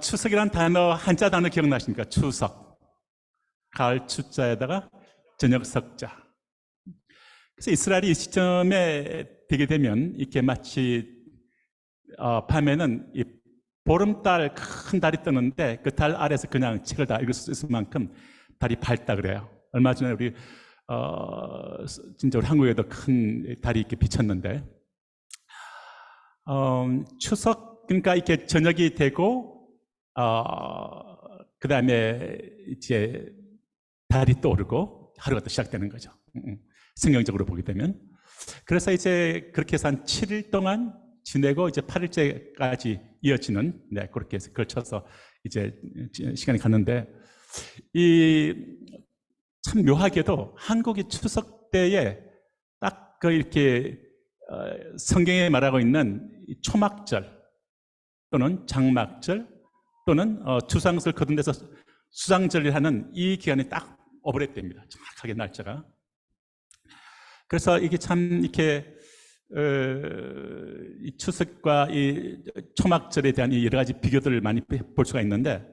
추석이란 단어, 한자 단어 기억나십니까? 추석. 가을 추자에다가 저녁 석자. 그래서 이스라엘이 이 시점에 되게 되면 이렇게 마치 밤에는 이 보름달 큰 달이 뜨는데 그 달 아래서 그냥 책을 다 읽을 수 있을 만큼 달이 밝다 그래요. 얼마 전에 우리 진짜 우리 한국에도 큰 달이 이렇게 비쳤는데 추석 그러니까 이렇게 저녁이 되고 그 다음에 이제 달이 떠오르고 하루가 또 시작되는 거죠. 성경적으로 보게 되면. 그래서 이제 그렇게 해서 한 7일 동안 지내고 이제 8일째까지 이어지는, 네, 그렇게 해서 걸쳐서 이제 시간이 갔는데, 참 묘하게도 한국이 추석 때에 딱 그 이렇게 성경에 말하고 있는 초막절 또는 장막절 또는 주상설 거둔 데서 수장절이라는 이 기간이 딱 오버랩됩니다. 정확하게 날짜가. 그래서 이게 참 이렇게 이 추석과 이 초막절에 대한 이 여러 가지 비교들을 많이 볼 수가 있는데,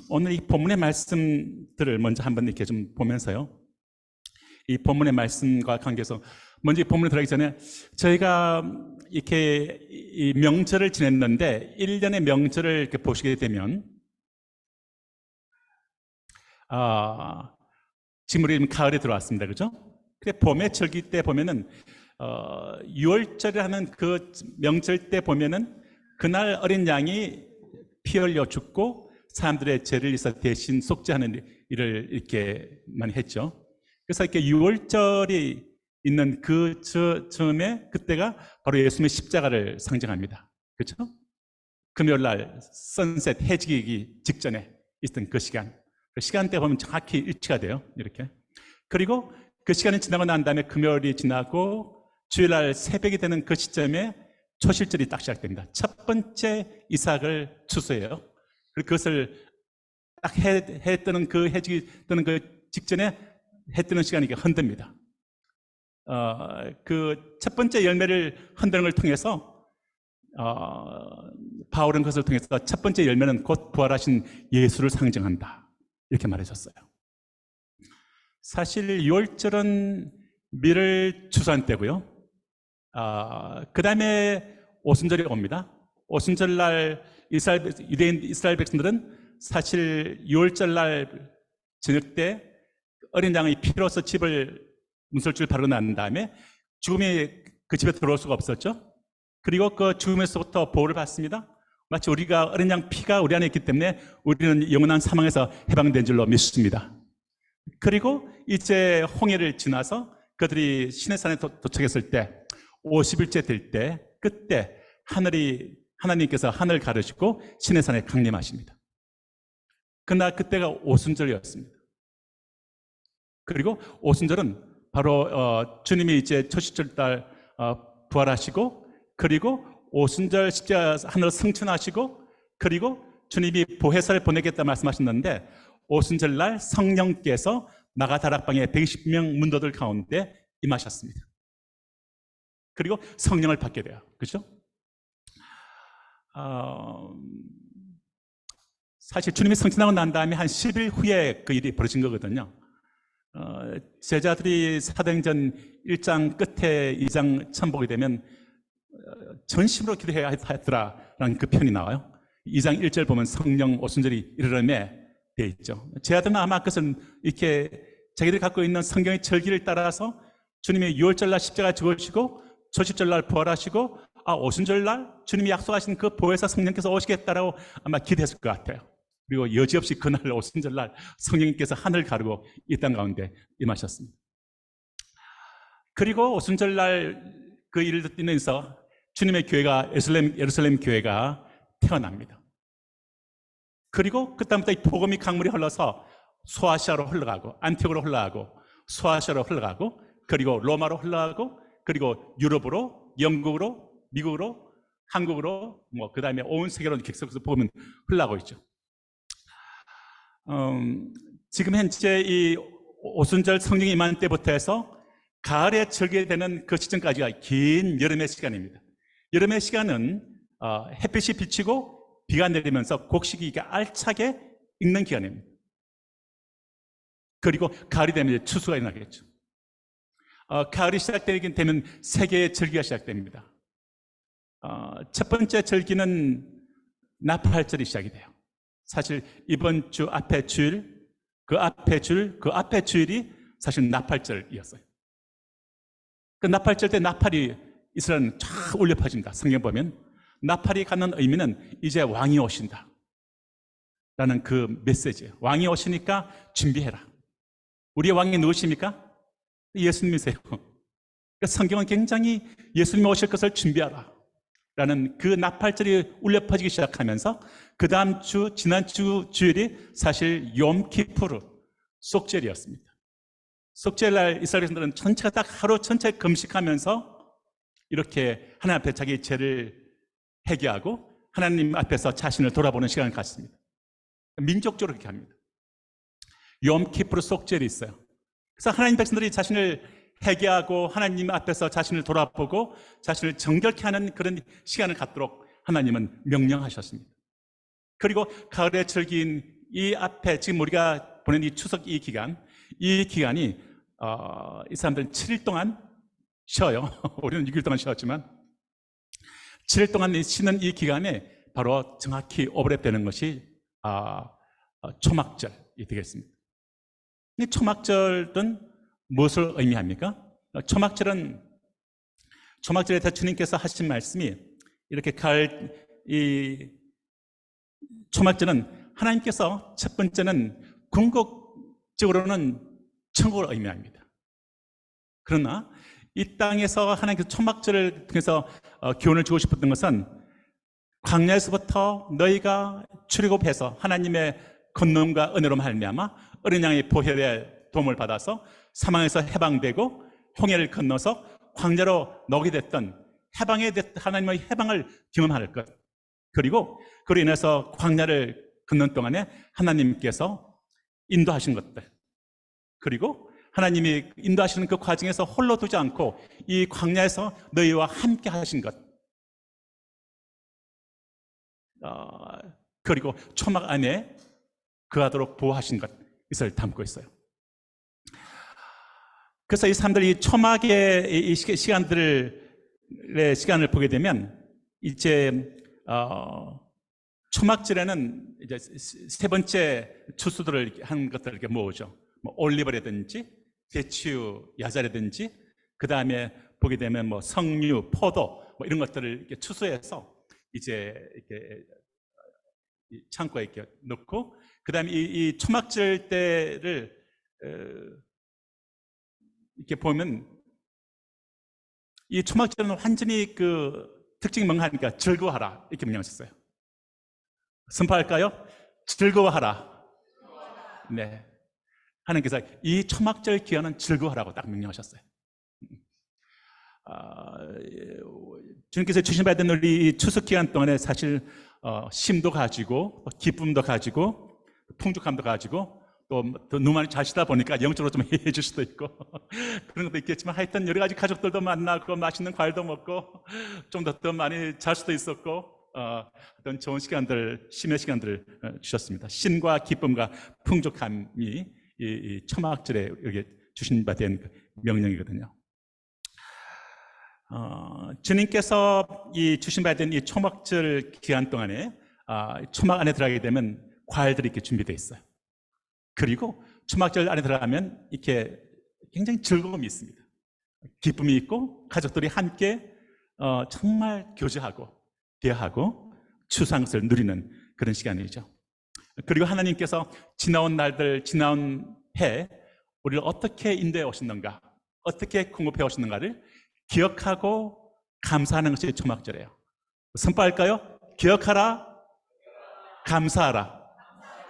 오늘 이 본문의 말씀들을 먼저 한번 이렇게 좀 보면서요, 이 본문의 말씀과 관계해서 먼저 이 본문에 들어가기 전에 저희가 이렇게 이 명절을 지냈는데 1년의 명절을 이렇게 보시게 되면 지금 우리 가을에 들어왔습니다. 그죠? 근데 봄의 절기 때 보면은 6월절이라는 그 명절 때 보면은 그날 어린 양이 피 흘려 죽고 사람들의 죄를 위해서 대신 속죄하는 일을 이렇게 많이 했죠. 그래서 이렇게 6월절이 있는 그 즈음에 그때가 바로 예수님의 십자가를 상징합니다. 그렇죠? 금요일 날 선셋 해지기 직전에 있던 그 시간, 그 시간대 보면 정확히 일치가 돼요. 이렇게. 그리고 그 시간이 지나고 난 다음에 금요일이 지나고 주일날 새벽이 되는 그 시점에 초실절이 딱 시작됩니다. 첫 번째 이삭을 추수해요. 그리고 그것을 딱 해 뜨는 그 해지기 뜨는 그 직전에 해 뜨는 시간이 흔듭니다. 그 첫 번째 열매를 흔드는 걸 통해서 바울은 그것을 통해서 첫 번째 열매는 곧 부활하신 예수를 상징한다, 이렇게 말해줬어요. 사실 6월절은 밀을 추수한 때고요. 그 다음에 오순절이 옵니다. 오순절날 유대인 이스라엘 백성들은 사실 6월절 날 저녁 때 어린 양의 피로서 집을 문설주를 바르고 난 다음에 죽음이 그 집에 들어올 수가 없었죠. 그리고 그 죽음에서부터 보호를 받습니다. 마치 우리가 어린 양 피가 우리 안에 있기 때문에 우리는 영원한 사망에서 해방된 줄로 믿습니다. 그리고 이제 홍해를 지나서 그들이 시내산에 도착했을 때 50일째 될 때 그때 하나님께서 하늘 가르시고 시내산에 강림하십니다. 그때가 오순절이었습니다. 그리고 오순절은 바로 주님이 이제 초실절 날 부활하시고, 그리고 오순절 십자가 하늘로 승천하시고, 그리고 주님이 보혜사를 보내겠다 말씀하셨는데 오순절 날 성령께서 마가다락방의 120명 문도들 가운데 임하셨습니다. 그리고 성령을 받게 돼요. 그렇죠? 사실 주님이 승천하고 난 다음에 한 10일 후에 그 일이 벌어진 거거든요. 제자들이 사도행전 1장 끝에 2장 처음 보게 되면 전심으로 기도해야 했더라라는 그 편이 나와요. 2장 1절 보면 성령 오순절이 이르러매 되어 있죠. 제자들은 아마 그것은 이렇게 자기들이 갖고 있는 성경의 절기를 따라서 주님이 6월절날 십자가 죽으시고 초실절날 부활하시고 오순절날 주님이 약속하신 그 보혜사 성령께서 오시겠다라고 아마 기대했을 것 같아요. 그리고 여지없이 그날 오순절날 성령님께서 하늘 가르고 이 땅 가운데 임하셨습니다. 그리고 오순절날 그 일을 인해서 주님의 교회가 예루살렘 교회가 태어납니다. 그리고 그다음부터 이 복음이 강물이 흘러서 소아시아로 흘러가고 안티옥으로 흘러가고 소아시아로 흘러가고 그리고 로마로 흘러가고 그리고 유럽으로, 영국으로, 미국으로, 한국으로 그 다음에 온 세계로 계속해서 복음은 흘러가고 있죠. 지금 현재 이 오순절 성령이 임한 때부터 해서 가을에 절기되는 그 시점까지가 긴 여름의 시간입니다. 여름의 시간은 햇빛이 비치고 비가 내리면서 곡식이 알차게 익는 기간입니다. 그리고 가을이 되면 이제 추수가 일어나겠죠. 가을이 시작되면 세계의 절기가 시작됩니다. 첫 번째 절기는 나팔절이 시작이 돼요. 사실 이번 주 앞에 주일, 그 앞에 주일이 사실 나팔절이었어요. 그 나팔절 때 나팔이 이스라엘은 쫙 울려 퍼집니다. 성경 보면 나팔이 갖는 의미는 이제 왕이 오신다 라는 그 메시지예요. 왕이 오시니까 준비해라. 우리의 왕이 누구십니까? 예수님이세요. 성경은 굉장히 예수님이 오실 것을 준비하라 라는 그 나팔절이 울려 퍼지기 시작하면서 그 다음 주, 지난주 주일이 사실 욤키푸르, 속죄일이었습니다. 속죄일날 이스라엘 백성들은 전체가 딱 하루 전체 금식하면서 이렇게 하나님 앞에 자기 죄를 회개하고 하나님 앞에서 자신을 돌아보는 시간을 갖습니다. 민족적으로 그렇게 합니다. 욤키푸르 속죄일이 있어요. 그래서 하나님 백성들이 자신을 회개하고 하나님 앞에서 자신을 돌아보고 자신을 정결케 하는 그런 시간을 갖도록 하나님은 명령하셨습니다. 그리고 가을의 절기인 이 앞에 지금 우리가 보낸 이 추석 이 기간이 이 사람들은 7일 동안 쉬어요. 우리는 6일 동안 쉬었지만 7일 동안 쉬는 이 기간에 바로 정확히 오버랩되는 것이 초막절이 되겠습니다. 이 초막절은 무엇을 의미합니까? 초막절에 대해서 주님께서 하신 말씀이 이렇게 초막절은 하나님께서 첫 번째는 궁극적으로는 천국을 의미합니다. 그러나 이 땅에서 하나님께서 초막절을 통해서 교훈을 주고 싶었던 것은 광야에서부터 너희가 출애굽해서 하나님의 권능과 은혜로 말미암아 어린 양의 보혈의 도움을 받아서 사망에서 해방되고 홍해를 건너서 광야로 녹이 됐던 하나님의 해방을 경험할 것, 그리고 그로 인해서 광야를 걷는 동안에 하나님께서 인도하신 것들, 그리고 하나님이 인도하시는 그 과정에서 홀로 두지 않고 이 광야에서 너희와 함께 하신 것, 그리고 초막 안에 거하도록 보호하신 것, 이것을 담고 있어요. 그래서 이 사람들이 초막의 이 시간을 보게 되면 이제 초막절에는 이제 세 번째 추수들을 한 것들을 이렇게 모으죠. 뭐 올리브라든지 대추, 야자라든지, 그 다음에 보게 되면 뭐 석류, 포도 뭐 이런 것들을 이렇게 추수해서 이제 이렇게 창고에 이렇게 넣고, 그 다음에 이 초막절 때를 이렇게 보면 이 초막절은 완전히 그 특징이 명하니까 즐거워하라 이렇게 명령하셨어요. 선포할까요? 즐거워하라. 네. 하나님께서 이 초막절 기간은 즐거워하라고 딱 명령하셨어요. 주님께서 주신 받은 우리 추석 기간 동안에 사실 쉼도 가지고 기쁨도 가지고 풍족함도 가지고 또 눈 많이 자시다 보니까 영적으로 좀 해줄 수도 있고 그런 것도 있겠지만, 하여튼 여러 가지 가족들도 만나고 맛있는 과일도 먹고 좀 더 많이 잘 수도 있었고 어떤 좋은 시간들, 쉼의 시간들을 주셨습니다. 쉼과 기쁨과 풍족함이 이 초막절에 여기 주신 바 된 명령이거든요. 주님께서 이 주신 바 된 이 초막절 기간 동안에 초막 안에 들어가게 되면 과일들이 이렇게 준비되어 있어요. 그리고 초막절 안에 들어가면 이렇게 굉장히 즐거움이 있습니다. 기쁨이 있고 가족들이 함께 정말 교제하고 대화하고 추수한 것을 누리는 그런 시간이죠. 그리고 하나님께서 지나온 날들, 지나온 해 우리를 어떻게 인도해 오셨는가, 어떻게 공급해 오셨는가를 기억하고 감사하는 것이 초막절이에요. 선포할까요? 기억하라, 감사하라.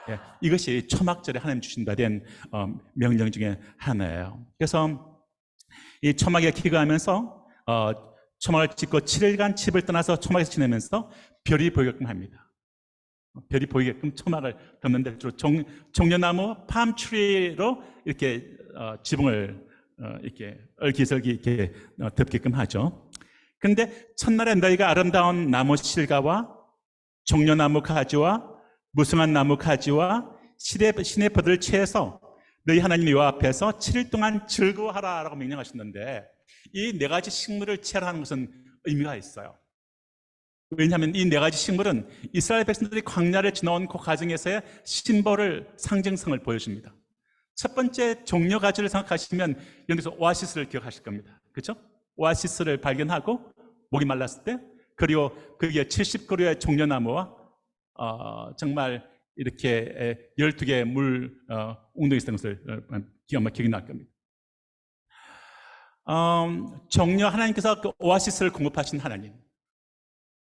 예, 이것이 초막절에 하나님 주신 바 된 명령 중에 하나예요. 그래서 이 초막에 기거하면서 초막을 짓고 7일간 집을 떠나서 초막에서 지내면서 별이 보이게끔 합니다. 별이 보이게끔 초막을 덮는데 주로 종려나무 팜트리로 이렇게 지붕을 이렇게 얼기설기 이렇게 덮게끔 하죠. 그런데 첫날에 너희가 아름다운 나무 실과와 종려나무 가지와 무성한 나무 가지와 시내버들을 취해서 너희 하나님 여호와 앞에서 7일 동안 즐거워하라 라고 명령하셨는데, 이 네 가지 식물을 취하라는 것은 의미가 있어요. 왜냐하면 이 네 가지 식물은 이스라엘 백성들이 광야를 지나온 그 과정에서의 심벌을, 상징성을 보여줍니다. 첫 번째 종려 가지를 생각하시면 여기서 오아시스를 기억하실 겁니다. 그렇죠? 오아시스를 발견하고 목이 말랐을 때, 그리고 거기에 70그루의 종려나무와 정말 이렇게 12개의 물 웅덩이 있었던 것을 기억이 날 겁니다. 종려, 하나님께서 그 오아시스를 공급하신 하나님.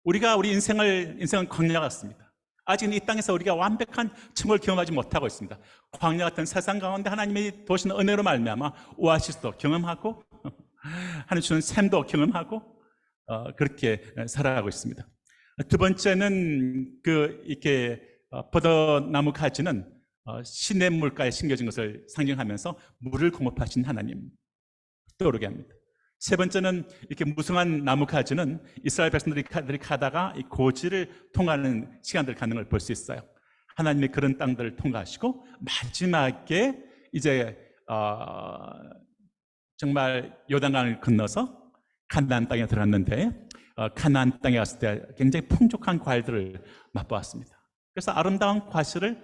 우리가 우리 인생은 광야 같습니다. 아직은 이 땅에서 우리가 완벽한 청을 경험하지 못하고 있습니다. 광야 같은 세상 가운데 하나님이 도신 은혜로 말미암아 오아시스도 경험하고 하나님 주는 샘도 경험하고 그렇게 살아가고 있습니다. 두 번째는 이렇게 버드나무 가지는 시냇물가에 심겨진 것을 상징하면서 물을 공급하신 하나님 떠오르게 합니다. 세 번째는 이렇게 무성한 나무 가지는 이스라엘 백성들이 가다가 이 고지를 통하는 시간들을 갖는 걸 볼 수 있어요. 하나님이 그런 땅들을 통과하시고 마지막에 이제 정말 요단강을 건너서 가나안 땅에 들어갔는데, 가나안 땅에 갔을 때 굉장히 풍족한 과일들을 맛보았습니다. 그래서 아름다운 과실을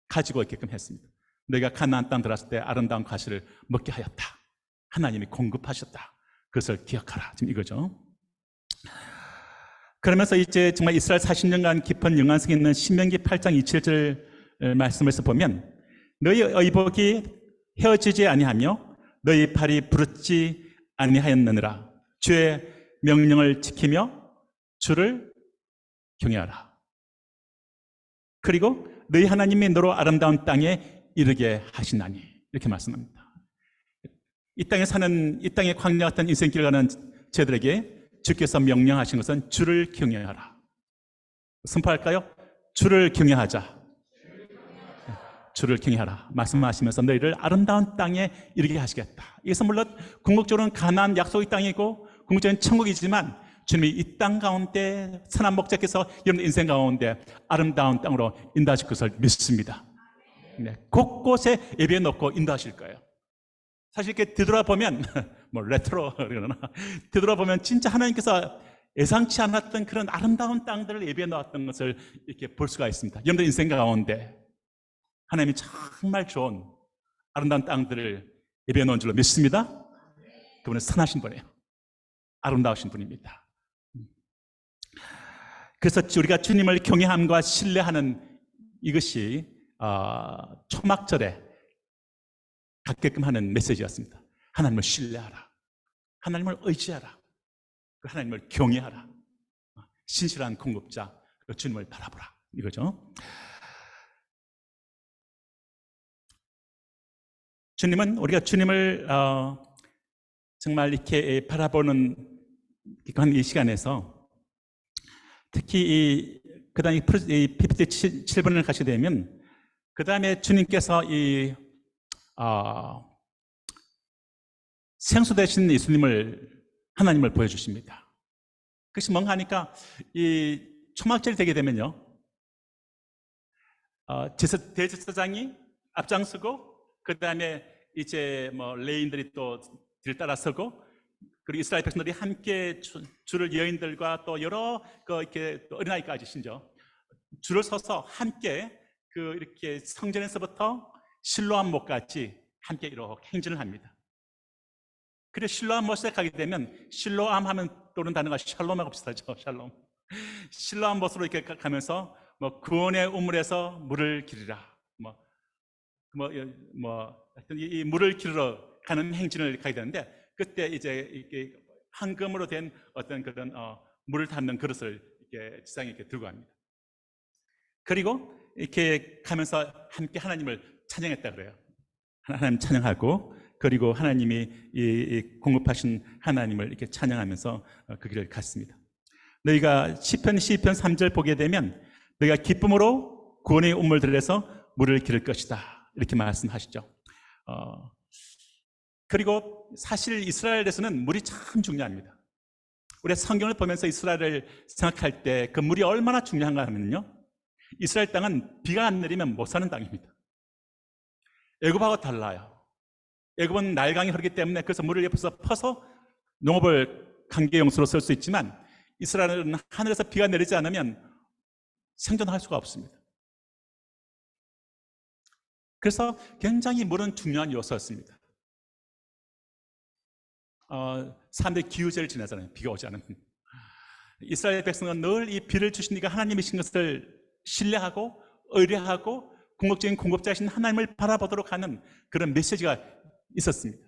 가지고 있게끔 했습니다. 너희가 가나안 땅 들어갔을 때 아름다운 과실을 먹게 하였다. 하나님이 공급하셨다. 그것을 기억하라. 지금 이거죠. 그러면서 이제 정말 이스라엘 40년간 깊은 영안성이 있는 신명기 8장 27절 말씀에서 보면, 너희 의복이 헤어지지 아니하며 너희 발이 부르지 아니하였느니라. 주의 명령을 지키며 주를 경외하라. 그리고 너희 하나님이 너로 아름다운 땅에 이르게 하시나니, 이렇게 말씀합니다. 이 땅에 광야 같은 인생길 가는 저들에게 주께서 명령하신 것은 주를 경외하라. 선포할까요? 주를 경외하자. 주를 경외하라 말씀하시면서 너희를 아름다운 땅에 이르게 하시겠다. 이것은 물론 궁극적으로는 가나안 약속의 땅이고 궁극적인 천국이지만, 주님이 이 땅 가운데 선한 목자께서 여러분 인생 가운데 아름다운 땅으로 인도하실 것을 믿습니다. 네, 곳곳에 예배해 놓고 인도하실 거예요. 사실 이렇게 뒤돌아보면 뭐 레트로 그러나, 뒤돌아보면 진짜 하나님께서 예상치 않았던 그런 아름다운 땅들을 예배해 놓았던 것을 이렇게 볼 수가 있습니다. 여러분들 인생 가운데 하나님이 정말 좋은 아름다운 땅들을 예배해 놓은 줄로 믿습니다. 그분은 선하신 분이에요. 아름다우신 분입니다. 그래서 우리가 주님을 경외함과 신뢰하는 이것이 초막절에 갖게끔 하는 메시지였습니다. 하나님을 신뢰하라. 하나님을 의지하라. 하나님을 경외하라. 신실한 공급자 주님을 바라보라. 이거죠. 주님은, 우리가 주님을 정말 이렇게 바라보는 이 시간에서 특히 그 다음에 PPT 7번을 가시게 되면, 그 다음에 주님께서 생수 대신 예수님을, 하나님을 보여주십니다. 그것이 뭔가 하니까 이 초막절이 되게 되면요, 대제사장이 앞장서고, 그 다음에 이제 뭐 레인들이 또 뒤를 따라서고, 그리고 이스라엘 백성들이 함께 줄을, 여인들과 또 여러 이렇게 또 어린아이까지 심지어 줄을 서서 함께 이렇게 성전에서부터 실로암 못까지 함께 이렇게 행진을 합니다. 그래서 실로암 못에 가게 되면, 실로암 하면 떠오르는 단어가 샬롬하고 비슷하죠. 샬롬. 실로암 못으로 이렇게 가면서 뭐 구원의 우물에서 물을 기르라. 하여튼 이 물을 기르러 가는 행진을 가게 되는데, 그때 이제 이렇게 황금으로 된 어떤 그런 물을 담는 그릇을 이렇게 지상에 이렇게 들고 갑니다. 그리고 이렇게 가면서 함께 하나님을 찬양했다 그래요. 하나님 찬양하고, 그리고 하나님이 이 공급하신 하나님을 이렇게 찬양하면서 그 길을 갔습니다. 너희가 시편 3절 보게 되면, 너희가 기쁨으로 구원의 우물들에서 물을 기를 것이다, 이렇게 말씀하시죠. 그리고 사실 이스라엘에서는 물이 참 중요합니다. 우리가 성경을 보면서 이스라엘을 생각할 때 그 물이 얼마나 중요한가 하면요, 이스라엘 땅은 비가 안 내리면 못 사는 땅입니다. 애굽하고 달라요. 애굽은 날강이 흐르기 때문에 그래서 물을 옆에서 퍼서 농업을 관계용수로 쓸 수 있지만 이스라엘은 하늘에서 비가 내리지 않으면 생존할 수가 없습니다. 그래서 굉장히 물은 중요한 요소였습니다. 사람들이 기후제를 지내잖아요. 비가 오지 않으면. 이스라엘 백성은 늘 이 비를 주시니까 하나님이신 것을 신뢰하고 의뢰하고 궁극적인 공급자이신 하나님을 바라보도록 하는 그런 메시지가 있었습니다.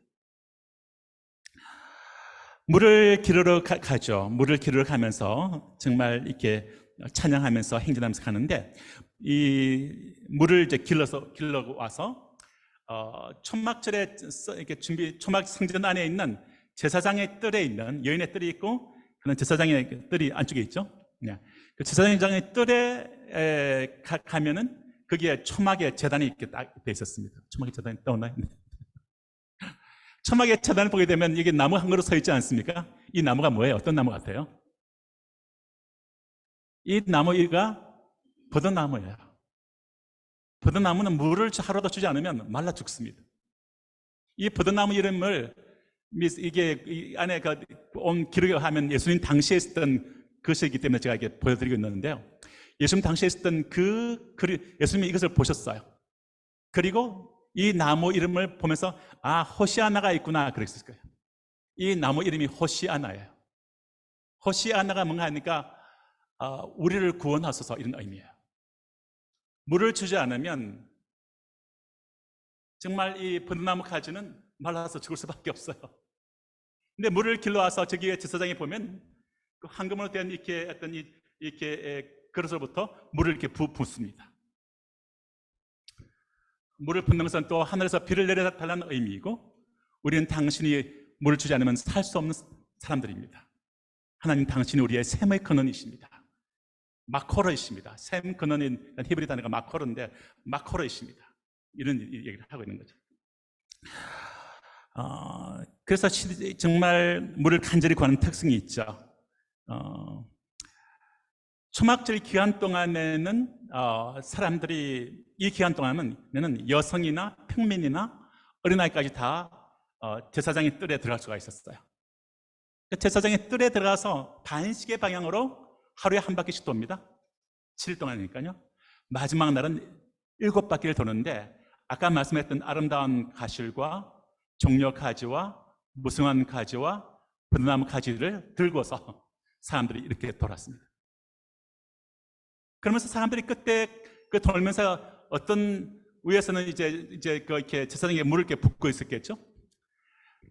물을 기르러 가죠. 물을 기르러 가면서 정말 이렇게 찬양하면서 행진하면서 가는데, 이 물을 이제 길러 와서 초막절에 이렇게 초막 성전 안에 있는 제사장의 뜰에 있는, 여인의 뜰이 있고 그런 제사장의 뜰이 안쪽에 있죠. 그 제사장의 뜰에 가면은 거기에 초막의 제단이 이렇게 딱 돼 있었습니다. 초막의 제단이 떠오나요? 초막의 제단을 보게 되면 이게 나무 한 그루 서 있지 않습니까? 이 나무가 뭐예요? 어떤 나무 같아요? 이 나무가 버드나무예요. 버드나무는 물을 하루도 주지 않으면 말라 죽습니다. 이 버드나무 이름을, 이게 이 안에 온 기록에 하면 예수님 당시에 있었던 것이기 때문에 제가 이렇게 보여드리고 있는데요, 예수님 당시에 있었던 예수님이 이것을 보셨어요. 그리고 이 나무 이름을 보면서 호시아나가 있구나 그랬을 거예요. 이 나무 이름이 호시아나예요. 호시아나가 뭔가 하니까 우리를 구원하소서, 이런 의미예요. 물을 주지 않으면 정말 이 버드나무 가지는 말라서 죽을 수밖에 없어요. 근데 물을 길러와서 저기에 제사장이 보면 그 황금으로 된 이렇게 어떤 이렇게 그릇으로부터 물을 이렇게 붓습니다. 물을 붓는 것은 또 하늘에서 비를 내려달라는 의미이고, 우리는 당신이 물을 주지 않으면 살 수 없는 사람들입니다. 하나님 당신이 우리의 샘의 근원이십니다. 마코르이십니다. 샘 근원인 히브리 단어가 마코르인데 마코르이십니다. 이런 얘기를 하고 있는 거죠. 그래서 정말 물을 간절히 구하는 특성이 있죠. 초막절 기간 동안에는 사람들이, 이 기간 동안에는 여성이나 평민이나 어린아이까지 다 제사장의 뜰에 들어갈 수가 있었어요. 제사장의 뜰에 들어가서 반시계 방향으로 하루에 한 바퀴씩 돕니다. 7일 동안이니까요. 마지막 날은 7바퀴를 도는데, 아까 말씀했던 아름다운 가실과 종려 가지와 무성한 가지와 버드나무 가지를 들고서 사람들이 이렇게 돌았습니다. 그러면서 사람들이 그때 돌면서 어떤 위에서는 이제 이렇게 제사장에게 물을 이렇게 붓고 있었겠죠.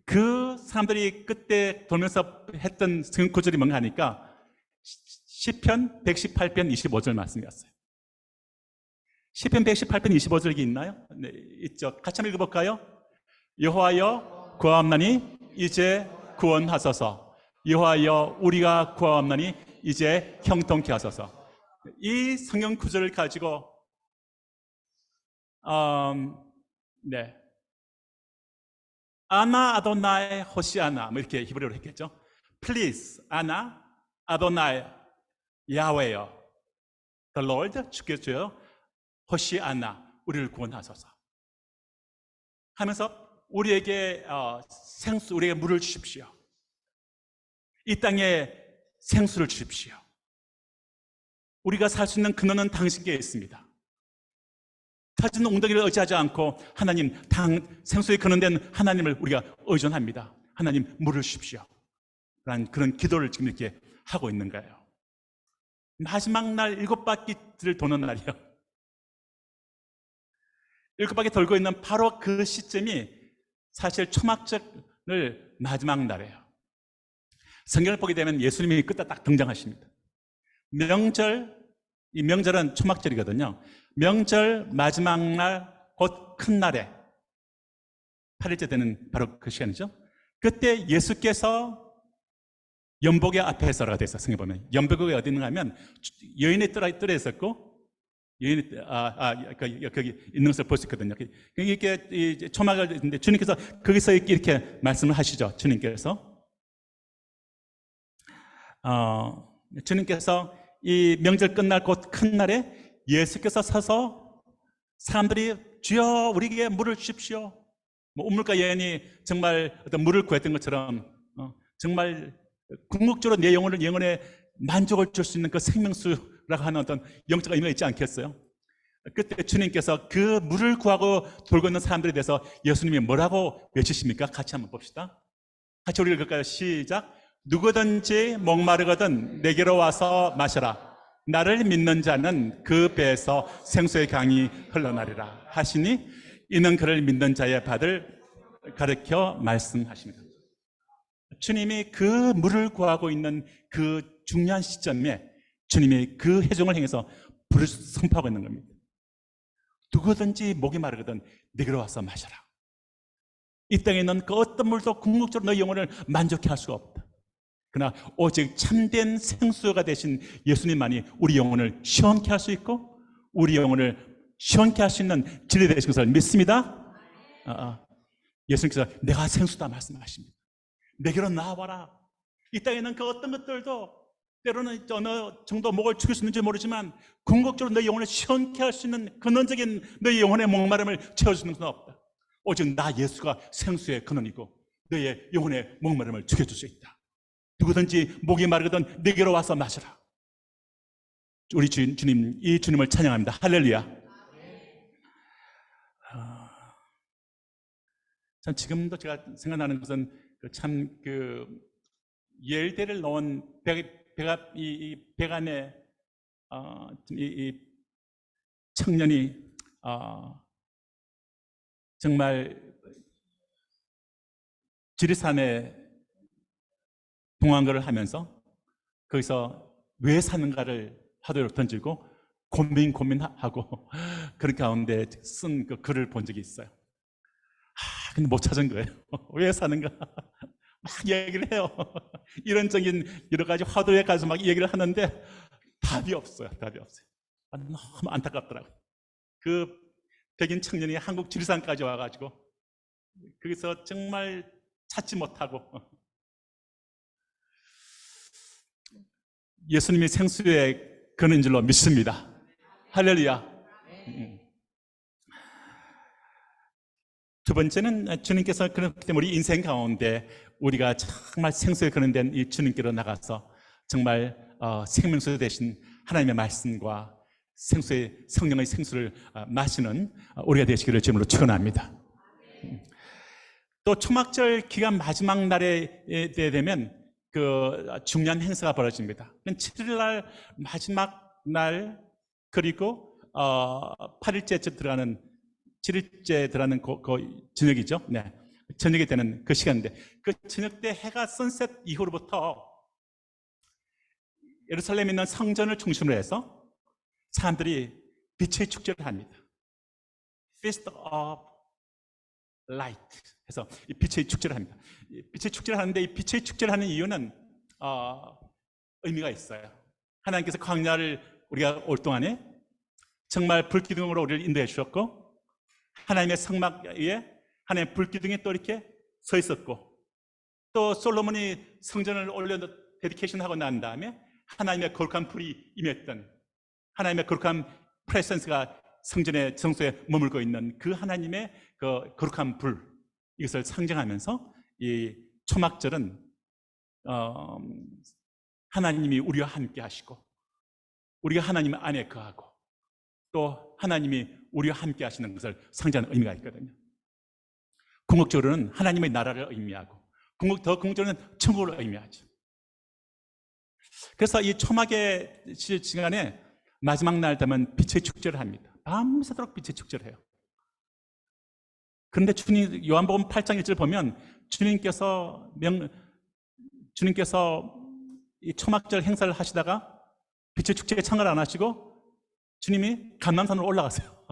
그 사람들이 그때 돌면서 했던 성경 구절이 뭔가 하니까 시편 118편 25절 말씀이었어요. 시편 118편 25절이 있나요? 네, 있죠. 같이 한번 읽어볼까요? 여호와여 구하옵나니 이제 구원하소서. 여호와여 우리가 구하옵나니 이제 형통케 하소서. 이 성경 구절을 가지고 아나 아도나이 호시아나, 뭐 이렇게 히브리어로 했겠죠. Please, 아나 아도나이 야훼여, The Lord, 주께서요, 호시아나, 우리를 구원하소서 하면서 우리에게 우리에게 물을 주십시오. 이 땅에 생수를 주십시오. 우리가 살 수 있는 근원은 당신께 있습니다. 터진 웅덩이를 의지하지 않고 하나님, 생수의 근원된 하나님을 우리가 의존합니다. 하나님 물을 주십시오. 라는 그런 기도를 지금 이렇게 하고 있는 거예요. 마지막 날 7바퀴를 도는 날이요. 7바퀴 돌고 있는 바로 그 시점이 사실 초막절을 마지막 날이에요. 성경을 보게 되면 예수님이 그때 딱 등장하십니다. 이 명절은 초막절이거든요. 명절 마지막 날, 곧 큰 날에 8일째 되는 바로 그 시간이죠. 그때 예수께서 연복의 앞에 서라가 돼서 성경에 보면 연복이 어디 있는가 하면 여인의 뜰에 있었고, 여인의 거기 있는 것을 볼 수 있거든요. 이렇게 초막을 했는데 주님께서 거기서 이렇게 말씀을 하시죠. 주님께서 주님께서 이 명절 끝날 곧 큰 날에 예수께서 서서 사람들이 주여 우리에게 물을 주십시오. 뭐 우물가 여인이 정말 어떤 물을 구했던 것처럼 정말 궁극적으로 내 영혼에 만족을 줄 수 있는 그 생명수라고 하는 어떤 영적 의미가 있지 않겠어요? 그때 주님께서 그 물을 구하고 돌고 있는 사람들에 대해서 예수님이 뭐라고 외치십니까? 같이 한번 봅시다. 같이 우리 읽을까요? 시작. 누구든지 목마르거든 내게로 와서 마셔라. 나를 믿는 자는 그 배에서 생수의 강이 흘러나리라 하시니 이는 그를 믿는 자의 받을 가르쳐 말씀하십니다. 주님이 그 물을 구하고 있는 그 중요한 시점에 주님이 그 회중을 행해서 불을 선포하고 있는 겁니다. 누구든지 목이 마르거든 내게로 와서 마셔라. 이 땅에 있는 그 어떤 물도 궁극적으로 너희 영혼을 만족해 할 수가 없다. 그러나 오직 참된 생수가 되신 예수님만이 우리 영혼을 시원케 할 수 있고 우리 영혼을 시원케 할 수 있는 진리 되신 것을 믿습니다. 예수님께서 내가 생수다 말씀하십니다. 내게로 나와라. 이 땅에 있는 그 어떤 것들도 때로는 어느 정도 목을 죽일 수 있는지 모르지만 궁극적으로 너희 영혼을 시원케 할 수 있는 근원적인 너희 영혼의 목마름을 채워주는 것은 없다. 오직 나 예수가 생수의 근원이고 너의 영혼의 목마름을 죽여줄 수 있다. 누구든지 목이 마르거든 내게로 와서 마셔라. 우리 주님, 이 주님을 찬양합니다. 할렐루야. 참 지금도 제가 생각나는 것은 참 열대를 넣은 백 안에 이 청년이 정말 지리산에 동안거를 하면서 거기서 왜 사는가를 하도록 던지고 고민하고 그런 가운데 쓴 그 글을 본 적이 있어요. 근데 못 찾은 거예요. 왜 사는가? 막 얘기를 해요. 이런적인 여러 가지 화두에 가서 막 얘기를 하는데 답이 없어요. 답이 없어요. 너무 안타깝더라고요. 그 백인 청년이 한국 지리산까지 와가지고 거기서 정말 찾지 못하고 예수님이 생수의 근원인 줄로 믿습니다. 할렐루야. 두 번째는 주님께서 그렇기 때문에 우리 인생 가운데 우리가 정말 생수의 근원된 이 주님께로 나가서 정말 생명수 되신 하나님의 말씀과 생수의 성령의 생수를 마시는 우리가 되시기를 주님으로 축원합니다. 또 초막절 기간 마지막 날에 되면 그 중요한 행사가 벌어집니다. 7일 날 마지막 날 그리고 8일째 들어가는 7일째 들어가는 그 저녁이죠. 네. 저녁이 되는 그 시간인데 그 저녁 때 해가 선셋 이후로부터 예루살렘에 있는 성전을 중심으로 해서 사람들이 빛의 축제를 합니다. Feast of Light 해서 이 빛의 축제를 합니다. 빛의 축제를 하는데 이 빛의 축제를 하는 이유는 의미가 있어요. 하나님께서 광야를 우리가 올 동안에 정말 불기둥으로 우리를 인도해 주셨고 하나님의 성막 위에 하나님의 불기둥이 또 이렇게 서 있었고 또 솔로몬이 성전을 올려 데디케이션하고 난 다음에 하나님의 거룩한 불이 임했던 하나님의 거룩한 프레센스가 성전의 정소에 머물고 있는 그 하나님의 그 거룩한 불 이것을 상징하면서 이 초막절은 하나님이 우리와 함께 하시고 우리가 하나님 안에 거하고 또 하나님이 우리와 함께 하시는 것을 상징하는 의미가 있거든요. 궁극적으로는 하나님의 나라를 의미하고 더 궁극적으로는 천국을 의미하죠. 그래서 이 초막의 시간에 마지막 날 되면 빛의 축제를 합니다. 밤새도록 빛의 축제를 해요. 그런데 주님 요한복음 8장 1절 보면 주님께서 이 초막절 행사를 하시다가 빛의 축제에 참가를 안 하시고 주님이 감람산으로 올라가세요.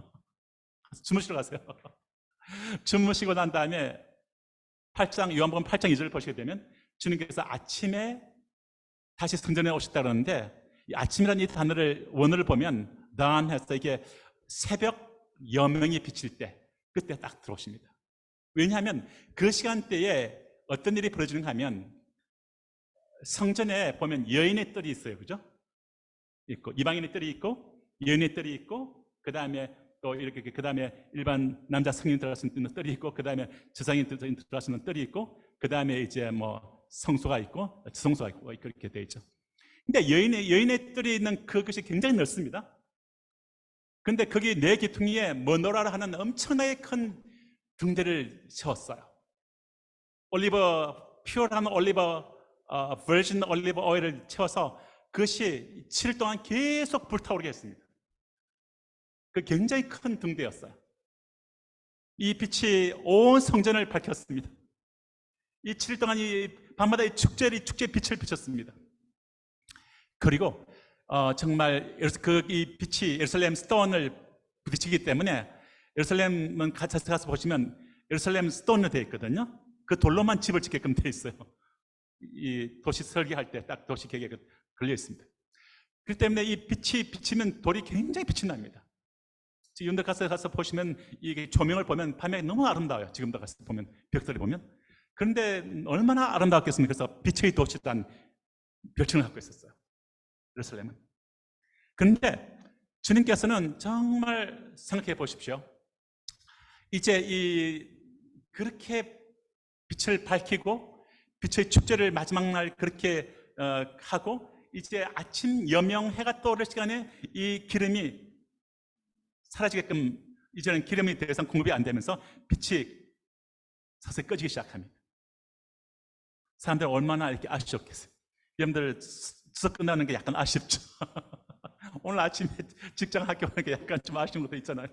주무시러 가세요. 주무시고 난 다음에 요한복음 8장 2절을 보시게 되면 주님께서 아침에 다시 성전에 오셨다 그러는데 이 아침이라는 이 단어를 원어를 보면 dawn해서 이게 새벽 여명이 비칠 때 그때 딱 들어오십니다. 왜냐하면 그 시간대에 어떤 일이 벌어지는가 하면 성전에 보면 여인의 뜰이 있어요, 그죠? 있고 이방인의 뜰이 있고 여인의 뜰이 있고 그 다음에 또 이렇게 그 다음에 일반 남자 성인 들어갈 수 있는 뜰이 있고 그 다음에 저상인 들어갈 수 있는 뜰이 있고 그 다음에 이제 뭐 성소가 있고 지성소가 있고 그렇게 돼 있죠. 근데 여인의 뜰이 있는 그것이 굉장히 넓습니다. 근데 거기 네 기둥위에 머노라라 하는 엄청나게 큰 등대를 세웠어요. 퓨어한 버진 올리브 오일을 채워서 그것이 7일 동안 계속 불타오르게 했습니다. 그 굉장히 큰 등대였어요. 이 빛이 온 성전을 밝혔습니다. 이 7일 동안 이 밤마다 이 축제 빛을 비췄습니다. 그리고 정말 이 빛이 예루살렘 스톤을 부딪히기 때문에 예루살렘은 가서 보시면 예루살렘 스톤으로 되어 있거든요. 그 돌로만 집을 짓게끔 되어 있어요. 이 도시 설계할 때 딱 도시 계획에 걸려 있습니다. 그렇기 때문에 이 빛이 비치면 돌이 굉장히 빛이 납니다. 지금도 가서 보시면 이게 조명을 보면 밤에 너무 아름다워요. 지금도 가서 보면 벽돌을 보면. 그런데 얼마나 아름다웠겠습니까? 그래서 빛의 도시라는 별칭을 갖고 있었어요. 예루살렘은. 그런데 주님께서는 정말 생각해 보십시오. 이제 그렇게 빛을 밝히고 빛의 축제를 마지막 날 그렇게 하고 이제 아침 여명 해가 떠오를 시간에 이 기름이 사라지게끔 이제는 기름이 더 이상 공급이 안 되면서 빛이 서서히 꺼지기 시작합니다. 사람들 얼마나 이렇게 아쉬웠겠어요. 여러분들 추석 끝나는 게 약간 아쉽죠. 오늘 아침에 직장 학교 가는 게 약간 좀 아쉬운 것도 있잖아요.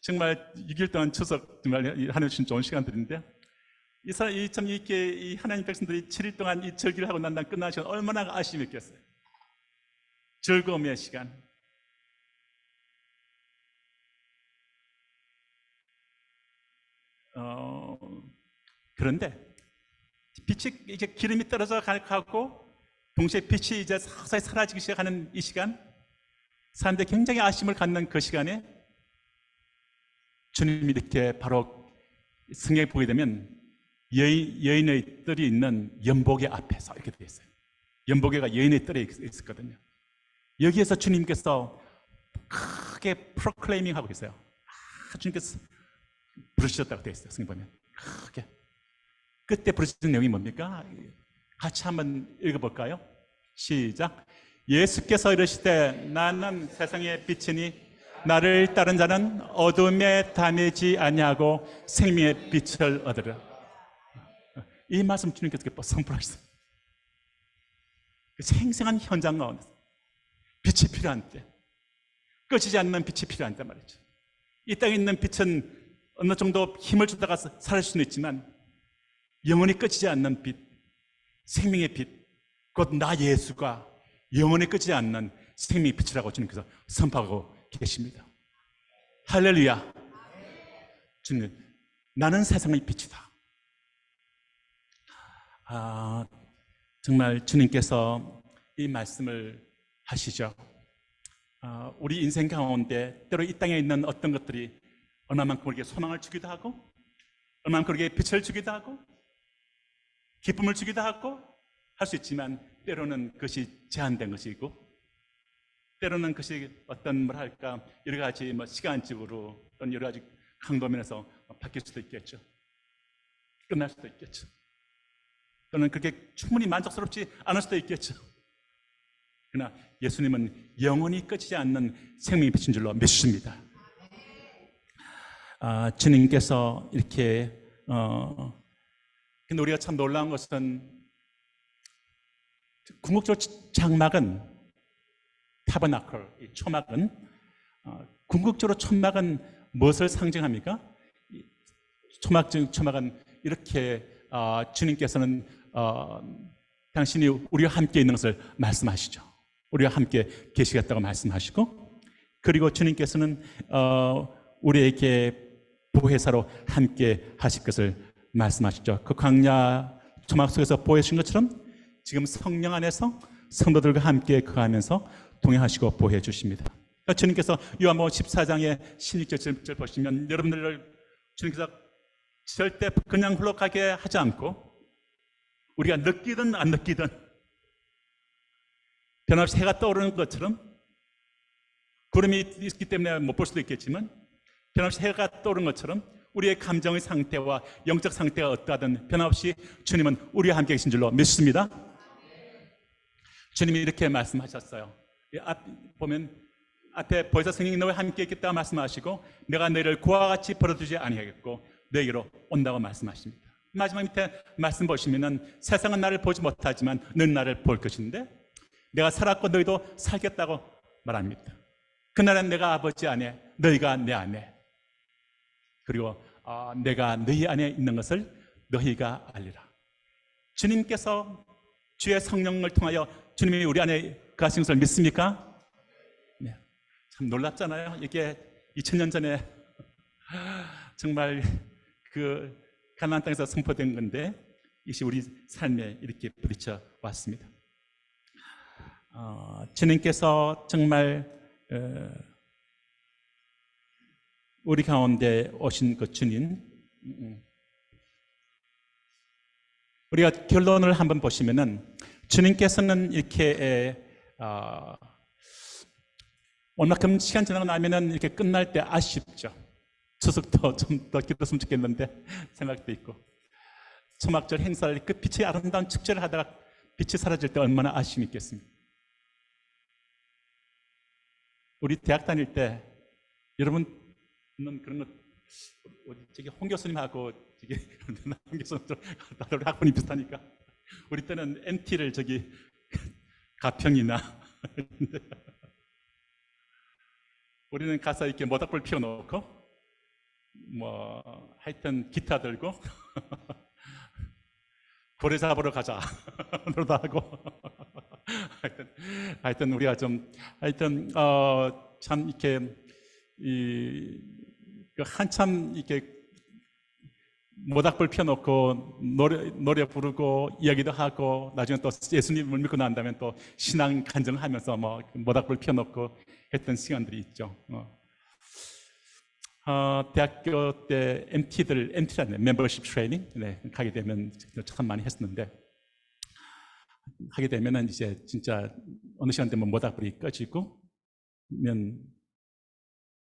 정말 6일 동안 추석 정말 하나님 주신 좋은 시간들인데 이 하나님 백성들이 7일 동안 이 절기를 하고 난 다음 끝나는 시간 얼마나 아쉬움이 있겠어요. 즐거움의 시간. 그런데 빛이 이제 기름이 떨어져 가고 동시에 빛이 이제 서서히 사라지기 시작하는 이 시간, 사람들이 굉장히 아쉬움을 갖는 그 시간에 주님이 이렇게 바로 성경에 보게 되면 여인의 뜰이 있는 연복의 앞에서 이렇게 되어 있어요. 연복회가 여인의 뜰에 있었거든요. 여기에서 주님께서 크게 프로클레이밍 하고 계세요. 주님께서 부르셨다고 되어 있어요. 성경 보면 크게. 그때 부르신 내용이 뭡니까? 같이 한번 읽어볼까요? 시작. 예수께서 이르시되 나는 세상의 빛이니 나를 따른 자는 어둠에 다니지 아니하고 생명의 빛을 얻으리라. 이 말씀 주님께서 선포하셨어요. 생생한 현장 가운데 빛이 필요한 때, 꺼지지 않는 빛이 필요한 때 말이죠. 이 땅에 있는 빛은 어느 정도 힘을 주다가 사라질 수는 있지만 영원히 꺼지지 않는 빛, 생명의 빛, 곧 나 예수가 영원히 꺼지지 않는 생명의 빛이라고 주님께서 선포하고 계십니다. 할렐루야. 주님, 나는 세상의 빛이다. 정말 주님께서 이 말씀을 하시죠. 우리 인생 가운데 때로 이 땅에 있는 어떤 것들이 얼마만큼 우리에게 소망을 주기도 하고 얼마만큼 우리에게 빛을 주기도 하고 기쁨을 주기도 하고 할 수 있지만 때로는 그것이 제한된 것이고 때로는 그것이 어떤 뭐랄까 여러 가지 시간적으로 또는 여러 가지 강도면에서 바뀔 수도 있겠죠. 끝날 수도 있겠죠. 또는 그렇게 충분히 만족스럽지 않을 수도 있겠죠. 그러나 예수님은 영원히 꺼지지 않는 생명의 빛인 줄로 믿습니다. 주님께서 이렇게 근데 우리가 참 놀라운 것은 궁극적으로 장막은 타버나클, 이 초막은 궁극적으로 초막은 무엇을 상징합니까? 초막은 이렇게 주님께서는 당신이 우리와 함께 있는 것을 말씀하시죠. 우리와 함께 계시겠다고 말씀하시고 그리고 주님께서는 우리에게 보혜사로 함께 하실 것을 말씀하시죠. 그 광야 초막 속에서 보여주신 것처럼 지금 성령 안에서 성도들과 함께 거하면서 동행하시고 보호해 주십니다. 그러니까 주님께서 요한복음 14장의 16절 보시면 여러분들을 주님께서 절대 그냥 홀로 가게 하지 않고 우리가 느끼든 안 느끼든 변함없이 해가 떠오르는 것처럼, 구름이 있기 때문에 못 볼 수도 있겠지만 변함없이 해가 떠오르는 것처럼 우리의 감정의 상태와 영적 상태가 어떠하든 변함없이 주님은 우리와 함께 계신 줄로 믿습니다. 주님이 이렇게 말씀하셨어요. 앞 보면 앞에 보혜사 성령이 너와 함께 있겠다 말씀하시고, 내가 너희를 고와 같이 버려두지 아니하겠고 너희로 온다고 말씀하십니다. 마지막 밑에 말씀 보시면은 세상은 나를 보지 못하지만 너는 나를 볼 것인데 내가 살았고 너희도 살겠다고 말합니다. 그날은 내가 아버지 안에, 너희가 내 안에, 그리고 내가 너희 안에 있는 것을 너희가 알리라. 주님께서 주의 성령을 통하여 주님이 우리 안에 거하신 것을 믿습니까? 네. 참 놀랍잖아요. 이게 2000년 전에 정말 그 가나안 땅에서 선포된 건데 이것이 우리 삶에 이렇게 부딪혀 왔습니다. 주님께서 정말 우리 가운데 오신 그 주님, 우리가 결론을 한번 보시면은 주님께서는 이렇게 오늘만큼 시간 지나고 나면은 이렇게 끝날 때 아쉽죠. 추석도 좀 더 길었으면 좋겠는데 생각도 있고, 초막절 행사를 그 빛의 아름다운 축제를 하다가 빛이 사라질 때 얼마나 아쉬움이 있겠습니까? 우리 대학 다닐 때 여러분은 그런 거, 저기 홍 교수님하고 저기 홍 교수님 다들 학번이 비슷하니까 우리 때는 MT를 저기 가평이나 우리는 가서 이렇게 모닥불 피워놓고 뭐 하여튼 기타 들고 고래 잡으러 가자 그러다 하고 하여튼 우리가 좀 하여튼 참 이렇게 한참 이렇게 모닥불 펴놓고 노래 부르고 이야기도 하고 나중에 또 예수님을 믿고 난 다음에 또 신앙 간증을 하면서 뭐 모닥불 펴놓고 했던 시간들이 있죠. 대학교 때 MT라는 멤버십 트레이닝 가게 되면 참 많이 했었는데, 하게 되면은 이제 진짜 어느 시간 되면 모닥불이 꺼지고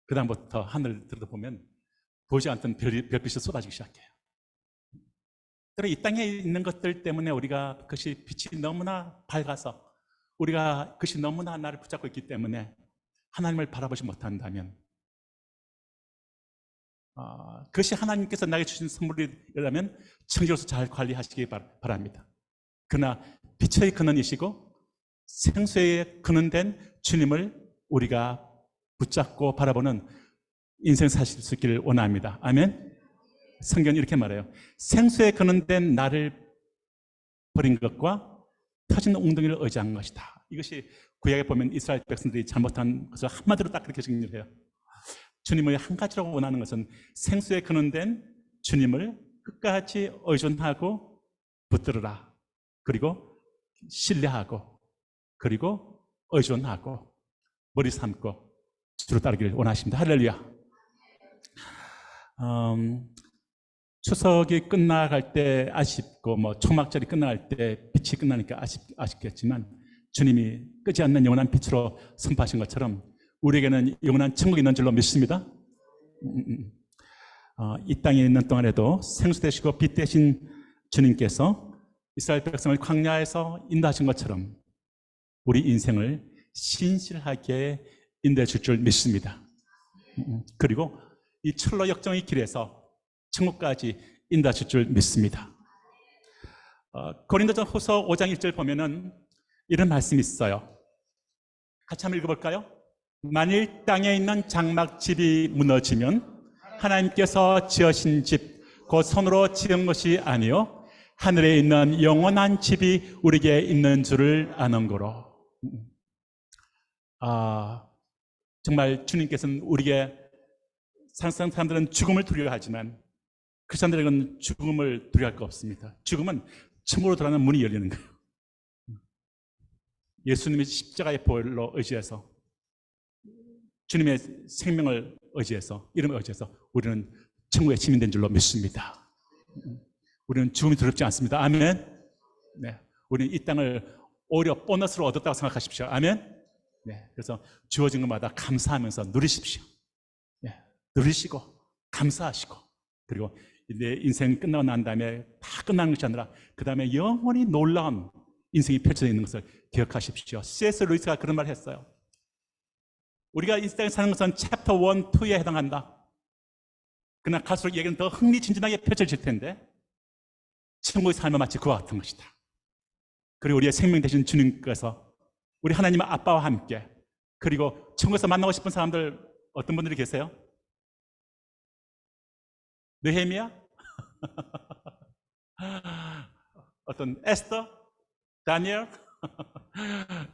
그 다음부터 하늘 들여다보면 보지 않던 별빛이 쏟아지기 시작해요. 이 땅에 있는 것들 때문에 우리가 그것이 빛이 너무나 밝아서 우리가 그것이 너무나 나를 붙잡고 있기 때문에 하나님을 바라보지 못한다면, 그것이 하나님께서 나에게 주신 선물이라면 청지로서 잘 관리하시기 바랍니다. 그러나 빛의 근원이시고 생수의 근원된 주님을 우리가 붙잡고 바라보는 인생 사실 수 있기를 원합니다. 아멘. 성경이 이렇게 말해요. 생수에 근원된 나를 버린 것과 터진 웅덩이를 의지한 것이다. 이것이 구약에 보면 이스라엘 백성들이 잘못한 것을 한마디로 딱 그렇게 정리해요. 주님을 한 가지로 원하는 것은 생수에 근원된 주님을 끝까지 의존하고 붙들어라. 그리고 신뢰하고, 그리고 의존하고, 머리 삼고 주로 따르기를 원하십니다. 할렐루야. 추석이 끝나갈 때 아쉽고 뭐 초막절이 끝나갈 때 빛이 끝나니까 아쉽겠지만 주님이 끄지 않는 영원한 빛으로 선포하신 것처럼 우리에게는 영원한 천국이 있는 줄로 믿습니다. 이 땅에 있는 동안에도 생수 되시고 빛 되신 주님께서 이스라엘 백성을 광야에서 인도하신 것처럼 우리 인생을 신실하게 인도해 줄 줄 믿습니다. 그리고 이 철로 역정의 길에서 천국까지 인도하실 줄 믿습니다. 고린도전 후서 5장 1절 보면은 이런 말씀이 있어요. 같이 한번 읽어볼까요? 만일 땅에 있는 장막집이 무너지면 하나님께서 지으신 집 곧 손으로 지은 것이 아니요 하늘에 있는 영원한 집이 우리에게 있는 줄을 아는 거로. 정말 주님께서는 우리에게 사람들은 죽음을 두려워하지만 그 사람들에게는 죽음을 두려워할 거 없습니다. 죽음은 천국으로 들어가는 문이 열리는 거예요. 예수님의 십자가의 보혈로 의지해서, 주님의 생명을 의지해서, 이름을 의지해서 우리는 천국의 시민된 줄로 믿습니다. 우리는 죽음이 두렵지 않습니다. 아멘. 네, 우리는 이 땅을 오히려 보너스로 얻었다고 생각하십시오. 아멘. 네, 그래서 주어진 것마다 감사하면서 누리십시오. 네, 누리시고 감사하시고, 그리고 내 인생 끝나고 난 다음에 다 끝나는 것이 아니라 그 다음에 영원히 놀라운 인생이 펼쳐져 있는 것을 기억하십시오. C.S. 루이스가 그런 말을 했어요. 우리가 이 땅에 사는 것은 챕터 1, 2에 해당한다. 그러나 갈수록 얘기는 더 흥미진진하게 펼쳐질 텐데 천국의 삶은 마치 그와 같은 것이다. 그리고 우리의 생명 되신 주님께서 우리 하나님의 아빠와 함께, 그리고 천국에서 만나고 싶은 사람들 어떤 분들이 계세요? 느헤미야? 어떤 에스더? 다니엘?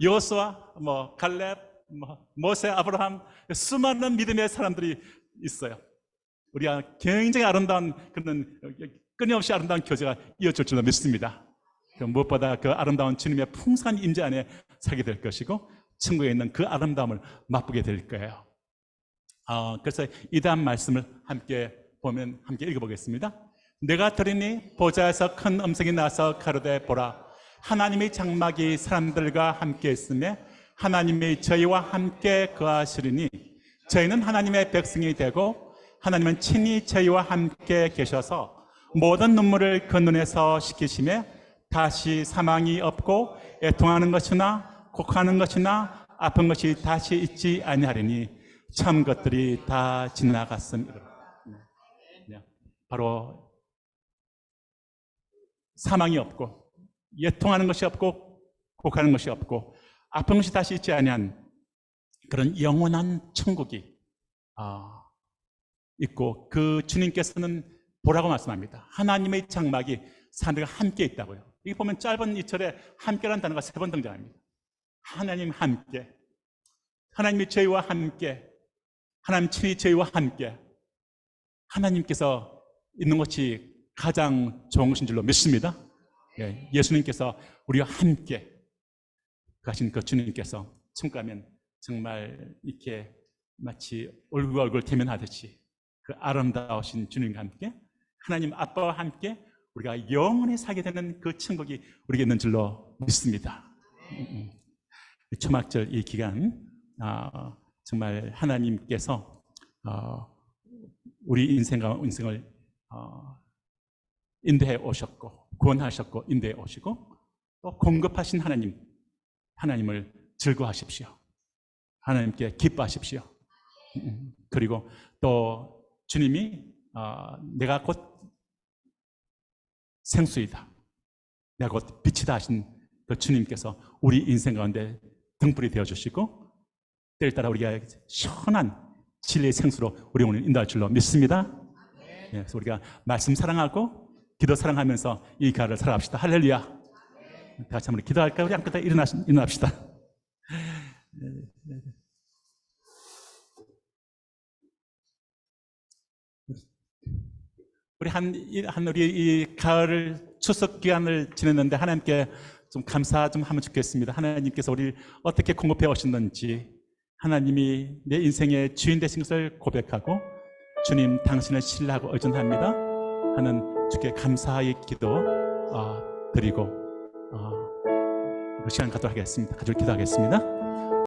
여호수아? 갈렙? 모세, 아브라함, 수많은 믿음의 사람들이 있어요. 우리가 굉장히 아름다운 그런 끊임없이 아름다운 교제가 이어질 줄로 믿습니다. 무엇보다 그 아름다운 주님의 풍성한 임재 안에 살게 될 것이고 천국에 있는 그 아름다움을 맛보게 될 거예요. 그래서 이 다음 말씀을 함께 읽어보겠습니다. 내가 들으니 보좌에서 큰 음성이 나서 가로되 보라, 하나님의 장막이 사람들과 함께 있으며 하나님이 저희와 함께 거하시리니 저희는 하나님의 백성이 되고 하나님은 친히 저희와 함께 계셔서 모든 눈물을 그 눈에서 씻기시며 다시 사망이 없고 애통하는 것이나 곡하는 것이나 아픈 것이 다시 있지 아니하리니 참 것들이 다 지나갔음이라. 바로 사망이 없고 애통하는 것이 없고 곡하는 것이 없고 아픈 것이 다시 있지 아니한 그런 영원한 천국이 있고, 그 주님께서는 보라고 말씀합니다. 하나님의 장막이 사람들과 함께 있다고요. 여기 보면 짧은 이 절에 함께라는 단어가 3번 등장합니다. 하나님 함께, 하나님이 저희와 함께, 하나님 친히 저희와 함께, 하나님께서 있는 것이 가장 좋은 것인 줄로 믿습니다. 예수님께서 우리와 함께 가신 그 주님께서 천국 가면 정말 이렇게 마치 얼굴과 얼굴 대면하듯이 그 아름다우신 주님과 함께, 하나님 아빠와 함께 우리가 영원히 살게 되는 그 천국이 우리에게 있는 줄로 믿습니다. 초막절 이 기간 정말 하나님께서 우리 인생을 인도해 오셨고 구원하셨고 인도해 오시고 또 공급하신 하나님을 즐거워하십시오. 하나님께 기뻐하십시오. 그리고 또 주님이 내가 곧 생수이다, 내가 곧 빛이다 하신 그 주님께서 우리 인생 가운데 등불이 되어주시고 때를 따라 우리가 시원한 진리의 생수로 우리 오늘 인도할 줄로 믿습니다. 그래서 우리가 말씀 사랑하고 기도 사랑하면서 이 가를 살아갑시다. 할렐루야. 다시 한번 기도할까요? 우리 함께 일어납시다. 우리 이 가을 추석 기간을 지냈는데 하나님께 좀 감사 좀 하면 좋겠습니다. 하나님께서 우리를 어떻게 공급해 오셨는지, 하나님이 내 인생의 주인 되신 것을 고백하고 주님 당신을 신뢰하고 의존합니다 하는 주께 감사의 기도 드리고 그 시간 갖도록 하겠습니다. 가지고 기도하겠습니다.